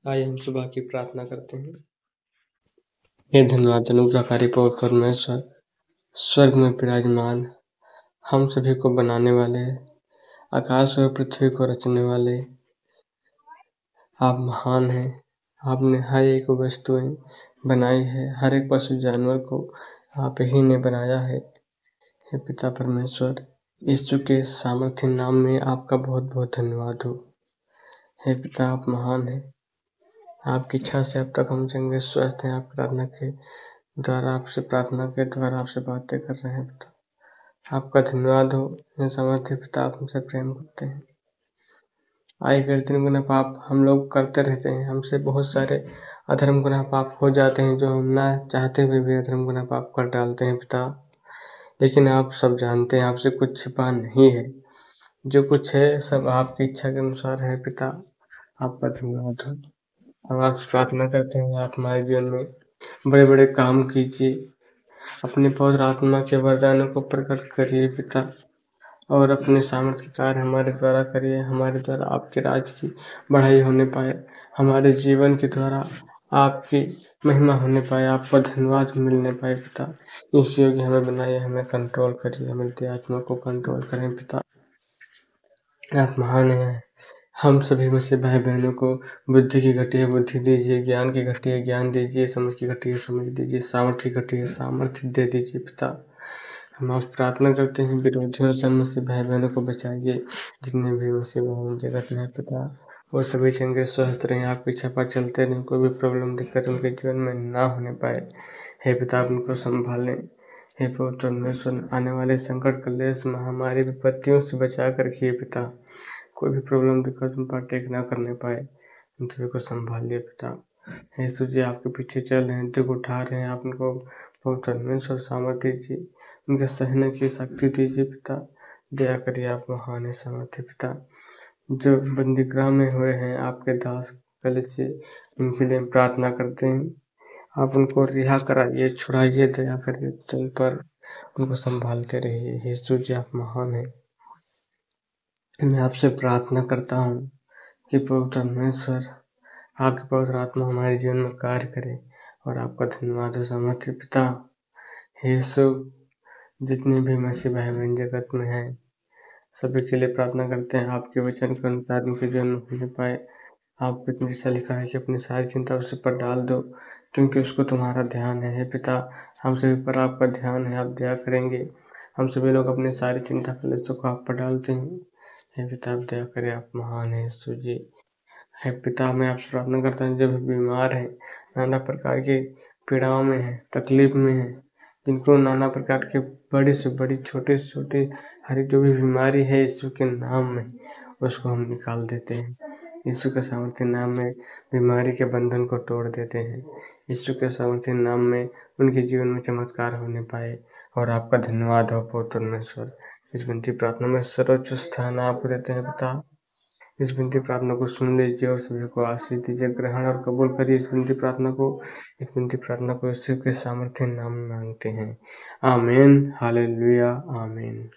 आइए हम सुबह की प्रार्थना करते हैं। हे धन्यवाद अनुग्रहकारी पवित्र परमेश्वर, स्वर्ग में विराजमान, हम सभी को बनाने वाले, आकाश और पृथ्वी को रचने वाले, आप महान हैं। आपने हर एक वस्तुएं बनाई है, हर एक पशु जानवर को आप ही ने बनाया है। हे पिता परमेश्वर, यीशु के सामर्थ्य नाम में आपका बहुत बहुत धन्यवाद हो। हे पिता, आप महान हैं। आपकी इच्छा से अब तक हम चंगे स्वस्थ हैं। आप प्रार्थना के द्वारा आपसे प्रार्थना के द्वारा आपसे बातें कर रहे हैं पिता। आपका धन्यवाद हो। हे सामर्थ्य पिता, आप हमसे प्रेम करते हैं। आए फिर दिन गुना पाप हम लोग करते रहते हैं। हमसे बहुत सारे अधर्म गुनाह पाप हो जाते हैं, जो हम ना चाहते हुए भी अधर्म गुनाह पाप कर डालते हैं पिता। लेकिन आप सब जानते हैं, आपसे कुछ छिपा नहीं है। जो कुछ है सब आपकी इच्छा के अनुसार है पिता। आपका धन्यवाद हो। हम आपसे प्रार्थना करते हैं, आप हमारे जीवन में बड़े बड़े काम कीजिए। अपने पवित्र आत्मा के वरदानों को प्रकट करिए पिता, और अपने सामर्थ्य के कार्य हमारे द्वारा करिए। हमारे द्वारा आपके राज्य की बढ़ाई होने पाए, हमारे जीवन के द्वारा आपकी महिमा होने पाए, आपका धन्यवाद मिलने पाए पिता। इस योग्य हमें बनाइए, हमें कंट्रोल करिए, हमारी आत्मा को कंट्रोल करें पिता। आप महान हैं। हम सभी में से भाई बहनों को बुद्धि की घटी है बुद्धि दीजिए, ज्ञान की घटी है ज्ञान दीजिए, समझ की घटी है समझ दीजिए, सामर्थ्य की घटी है सामर्थ्य दे दीजिए पिता। हम आपसे प्रार्थना करते हैं, विरोधियों से मुझसे भाई बहनों को बचाइए। जितने भी मुझसे बहन जगत में है पिता, वो सभी चंगे स्वस्थ रहें, आपकी इच्छा पर चलते रहें, कोई भी प्रॉब्लम दिक्कत उनके जीवन में ना होने पाए। हे पिता, आप उनको संभालें। हे पवित्र परमेश्वर, आने वाले संकट कलेश महामारी विपत्तियों से बचा कर रखिए पिता। कोई भी प्रॉब्लम दिक्कत उन पर अटैक ना करने पाए, उन सभी को संभालिए पिता। हे यीशु जी, आपके पीछे चल रहे हैं, दुख उठा रहे हैं, आप उनको पवित्र परमेश्वर सामर्थ्य दीजिए, उनके सहने की शक्ति दीजिए पिता। दया करिए, आप महान है सामर्थ्य पिता। जो बंदीगृह में हुए हैं आपके दास कल से, उनके लिए हम प्रार्थना करते हैं। आप उनको रिहा कराइए, छुड़ाइए, दया करिए उन पर, उनको संभालते रहिए। यीशु जी, आप महान हैं। मैं आपसे प्रार्थना करता हूँ कि पवित्र परमेश्वर, आपकी पवित्र आत्मा हमारे जीवन में कार्य करे, और आपका धन्यवाद हो सामर्थ्य पिता। हे यीशु, जितने भी मसीह भाई बहन जगत में हैं, सभी के लिए प्रार्थना करते हैं आपके वचन के अनुसार उनके जीवन में होने पाए। आपको इतनी जैसा लिखा है कि अपनी सारी चिंता उसके पर डाल दो, क्योंकि उसको तुम्हारा ध्यान है। हे पिता, हम सभी पर आपका ध्यान है, आप दया करेंगे। हम सभी लोग अपनी सारी चिंता कलेशों को आप पर डालते हैं। हे पिता, आप दया करें, आप महान हैं यीशु जी। हे पिता, मैं आपसे प्रार्थना करता हूँ, जब बीमार हैं, नाना प्रकार की पीड़ाओं में हैं, तकलीफ में हैं, जिनको नाना प्रकार के बड़ी से बड़ी छोटे से छोटे हर जो भी बीमारी है, यीशु के नाम में उसको हम निकाल देते हैं। यीशु के सामर्थ्य नाम में बीमारी के बंधन को तोड़ देते हैं। यीशु के सामर्थ्य नाम में उनके जीवन में चमत्कार होने पाए, और आपका धन्यवाद हो पवित्र परमेश्वर। इस विनती प्रार्थना में सर्वोच्च स्थान आप देते हैं पिता। इस विनती प्रार्थना को सुन लीजिए और सभी को आशीष दीजिए, ग्रहण और कबूल करिए इस विनती प्रार्थना को। इस विनती प्रार्थना को यीशु के सामर्थ्य नाम में मांगते हैं, आमीन, हालेलुया, आमीन।